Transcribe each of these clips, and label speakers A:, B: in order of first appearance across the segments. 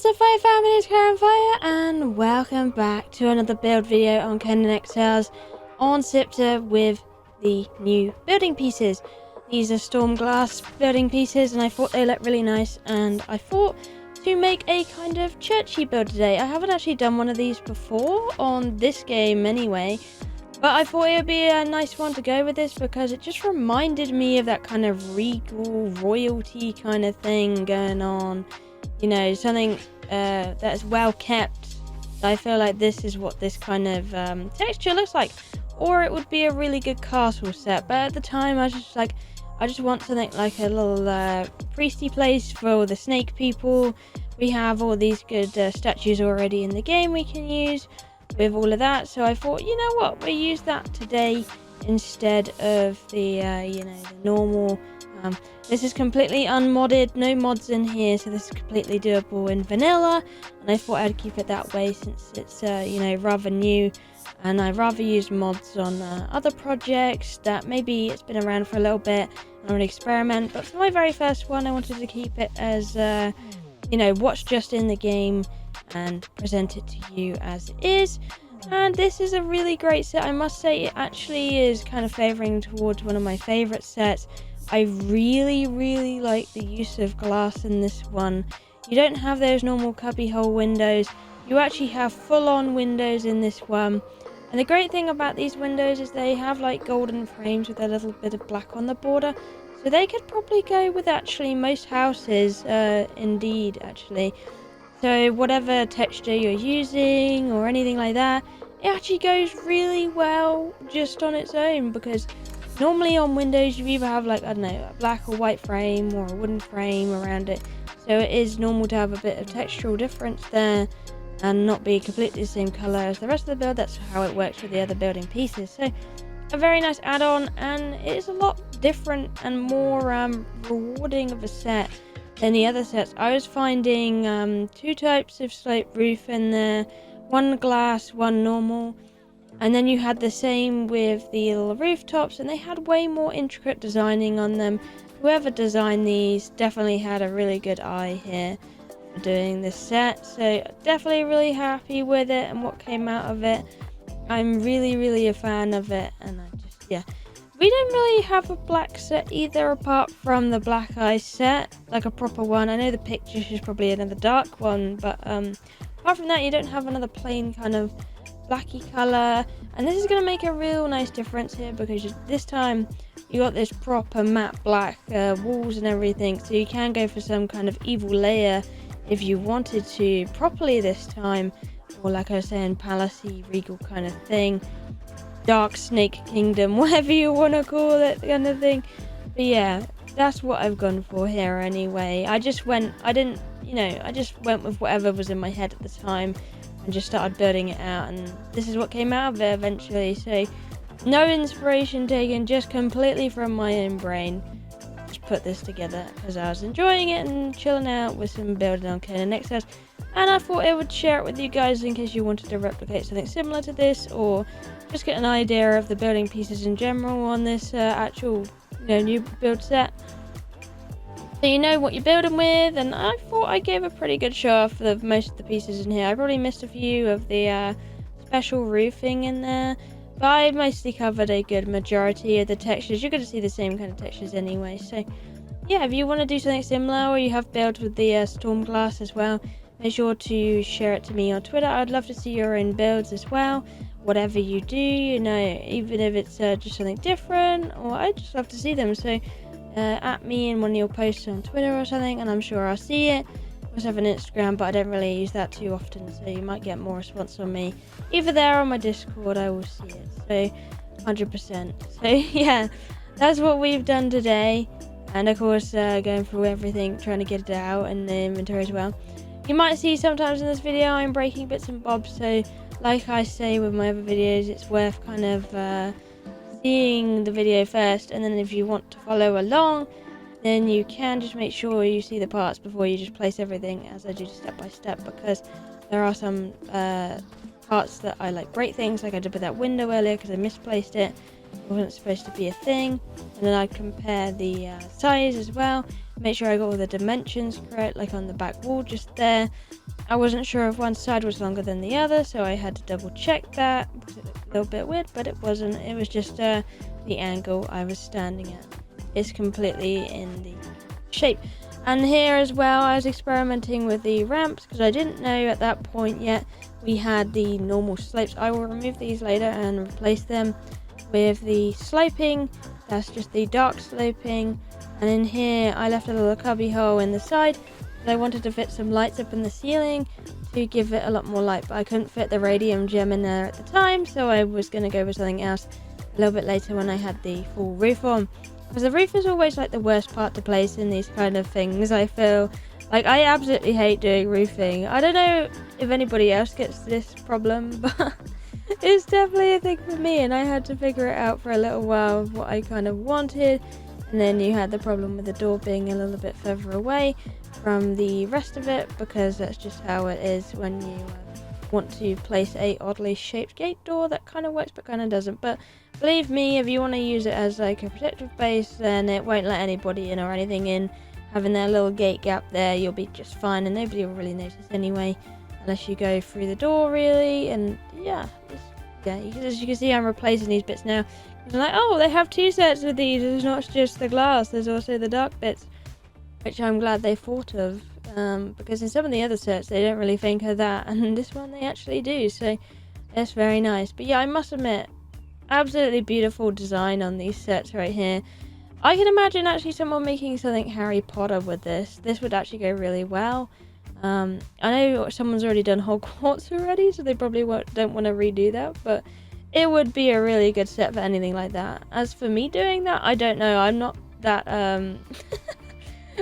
A: What's up, Fire family? It's Kiahonfire, and welcome back to another build video on Conan exiles Siptah with the new building pieces. These are STORMGLASS building pieces, and I thought they looked really nice, and I thought to make a kind of churchy build today. I haven't actually done one of these before on this game anyway, but I thought it would be a nice one to go with this because it just reminded me of that kind of regal royalty kind of thing going on. You know, something that is well kept. I feel like this is what this kind of texture looks like. Or it would be a really good castle set. But at the time, I was just like, I just want something like a little priesty place for all the snake people. We have all these good statues already in the game we can use with all of that. So I thought, you know what, we'll use that today instead of the, the normal. This is completely unmodded, no mods in here, so this is completely doable in vanilla, and I thought I'd keep it that way since it's rather new, and I'd rather use mods on other projects that maybe it's been around for a little bit and I want to experiment. But for my very first one, I wanted to keep it as what's just in the game and present it to you as it is. And this is a really great set. I must say it actually is kind of favoring towards one of my favorite sets. I really like the use of glass in this one. You don't have those normal cubbyhole windows. You actually have full-on windows in this one. And the great thing about these windows is they have like golden frames with a little bit of black on the border. So they could probably go with actually most houses, indeed actually. So whatever texture you're using or anything like that, it actually goes really well just on its own, because normally on windows you either have like, I don't know, a black or white frame or a wooden frame around it. So it is normal to have a bit of textural difference there and not be completely the same colour as the rest of the build. That's how it works with the other building pieces. So a very nice add-on, and it is a lot different and more rewarding of a set than the other sets. I was finding two types of sloped roof in there, one glass, one normal. And then you had the same with the little rooftops, and they had way more intricate designing on them. Whoever designed these definitely had a really good eye here for doing this set. So definitely really happy with it and what came out of it. I'm really a fan of it, and we don't really have a black set either, apart from the black eye set, like a proper one. I know the picture is probably another dark one, but apart from that, you don't have another plain kind of blacky color. And this is going to make a real nice difference here, because this time you got this proper matte black walls and everything, so you can go for some kind of evil layer if you wanted to properly this time, or like I was saying, palacey regal kind of thing, dark snake kingdom, whatever you want to call it kind of thing. But yeah, that's what I've gone for here anyway. I just went with whatever was in my head at the time and just started building it out, and this is what came out of it eventually. So no inspiration taken, just completely from my own brain. Just put this together because I was enjoying it and chilling out with some building on Conan exiles, and I thought I would share it with you guys in case you wanted to replicate something similar to this, or just get an idea of the building pieces in general on this actual new build set. So you know what you're building with, and I thought I gave a pretty good show off of most of the pieces in here. I probably missed a few of the special roofing in there, but I mostly covered a good majority of the textures. You're going to see the same kind of textures anyway. So yeah, if you want to do something similar, or you have builds with the STORMGLASS as well, make sure to share it to me on Twitter. I'd love to see your own builds as well. Whatever you do, even if it's just something different, or I'd just love to see them. So at me in one of your posts on Twitter or something, and I'm sure I'll see it. I also have an Instagram, but I don't really use that too often, so you might get more response on me either there or on my Discord. I will see it, so 100%. So yeah, that's what we've done today, and of course going through everything, trying to get it out in the inventory as well. You might see sometimes in this video I'm breaking bits and bobs, so like I say with my other videos, it's worth kind of seeing the video first, and then if you want to follow along, then you can just make sure you see the parts before you just place everything as I do step by step, because there are some parts that I like break things, like I did with that window earlier because I misplaced it. It wasn't supposed to be a thing. And then I compare the size as well, make sure I got all the dimensions correct, like on the back wall just there. I wasn't sure if one side was longer than the other, so I had to double check that because it looked a little bit weird, but it wasn't. It was just the angle I was standing at. It's completely in the shape. And here as well, I was experimenting with the ramps because I didn't know at that point yet we had the normal slopes. I will remove these later and replace them with the sloping. That's just the dark sloping. And in here I left a little cubby hole in the side. I wanted to fit some lights up in the ceiling to give it a lot more light, but I couldn't fit the radium gem in there at the time, so I was going to go with something else a little bit later when I had the full roof on. Because the roof is always like the worst part to place in these kind of things. I feel like I absolutely hate doing roofing. I don't know if anybody else gets this problem, but it's definitely a thing for me, and I had to figure it out for a little while of what I kind of wanted. And then you had the problem with the door being a little bit further away from the rest of it, because that's just how it is when you want to place a oddly shaped gate door. That kind of works but kind of doesn't. But believe me, if you want to use it as like a protective base, then it won't let anybody in or anything in. Having that little gate gap there, you'll be just fine, and nobody will really notice anyway, unless you go through the door really. And yeah, as you can see, I'm replacing these bits now. I'm like, oh, they have two sets of these. It's not just the glass, there's also the dark bits, which I'm glad they thought of, because in some of the other sets they don't really think of that, and this one they actually do, so it's very nice. But yeah, I must admit, absolutely beautiful design on these sets right here. I can imagine actually someone making something Harry Potter with this. This would actually go really well. I know someone's already done Hogwarts already, so they probably don't want to redo that, but it would be a really good set for anything like that. As for me doing that, I don't know. I'm not that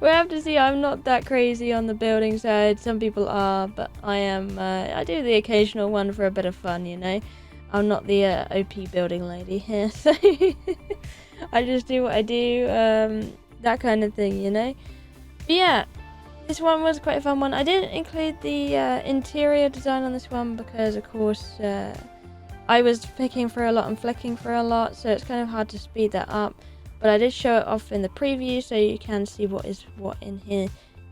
A: we'll have to see. I'm not that crazy on the building side. Some people are, but I am. I do the occasional one for a bit of fun, you know. I'm not the OP building lady here, so I just do what I do, that kind of thing, you know. But yeah, this one was quite a fun one. I didn't include the interior design on this one because, of course, I was picking for a lot and flicking for a lot, so it's kind of hard to speed that up. But I did show it off in the preview, so you can see what is what in here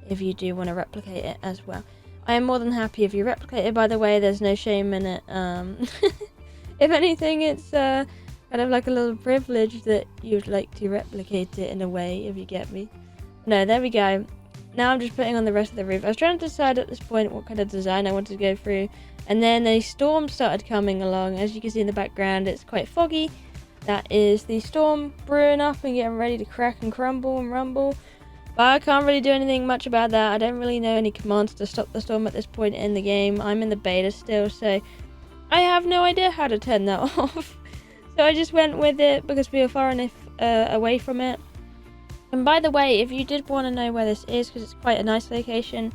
A: if you do want to replicate it as well. I am more than happy if you replicate it, by the way. There's no shame in it. If anything, it's kind of like a little privilege that you'd like to replicate it in a way, if you get me. No, there we go. Now I'm just putting on the rest of the roof. I was trying to decide at this point what kind of design I wanted to go through, and then a storm started coming along. As you can see in the background, it's quite foggy. That is the storm brewing up and getting ready to crack and crumble and rumble. But I can't really do anything much about that. I don't really know any commands to stop the storm at this point in the game. I'm in the beta still, so I have no idea how to turn that off. So I just went with it because we were far enough away from it. And by the way, if you did want to know where this is, because it's quite a nice location,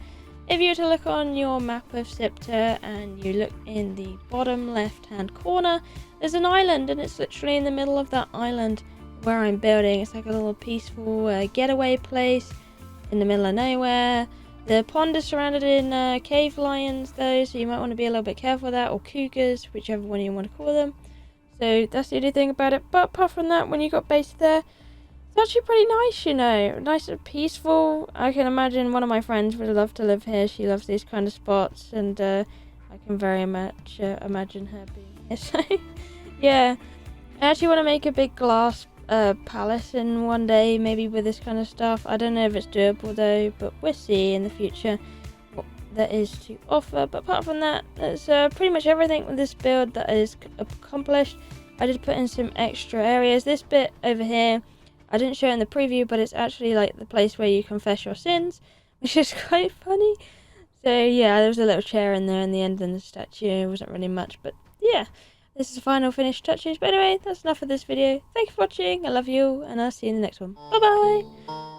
A: if you were to look on your map of Siptah and you look in the bottom left hand corner, there's an island, and it's literally in the middle of that island where I'm building. It's like a little peaceful getaway place in the middle of nowhere. The pond is surrounded in cave lions though, so you might want to be a little bit careful of that, or cougars, whichever one you want to call them. So that's the only thing about it. But apart from that, when you got based there, it's actually pretty nice, you know. Nice and peaceful. I can imagine one of my friends would love to live here. She loves these kind of spots, and I can very much imagine her being here. So yeah, I actually want to make a big glass palace in one day, maybe with this kind of stuff. I don't know if it's doable though, but we'll see in the future what there is to offer. But apart from that, that's pretty much everything with this build that is accomplished. I did put in some extra areas. This bit over here, I didn't show it in the preview, but it's actually like the place where you confess your sins, which is quite funny. So yeah, there was a little chair in there in the end, and the statue. It wasn't really much, but yeah, this is the final finished touches. But anyway, that's enough for this video. Thank you for watching. I love you all, and I'll see you in the next one. Bye bye.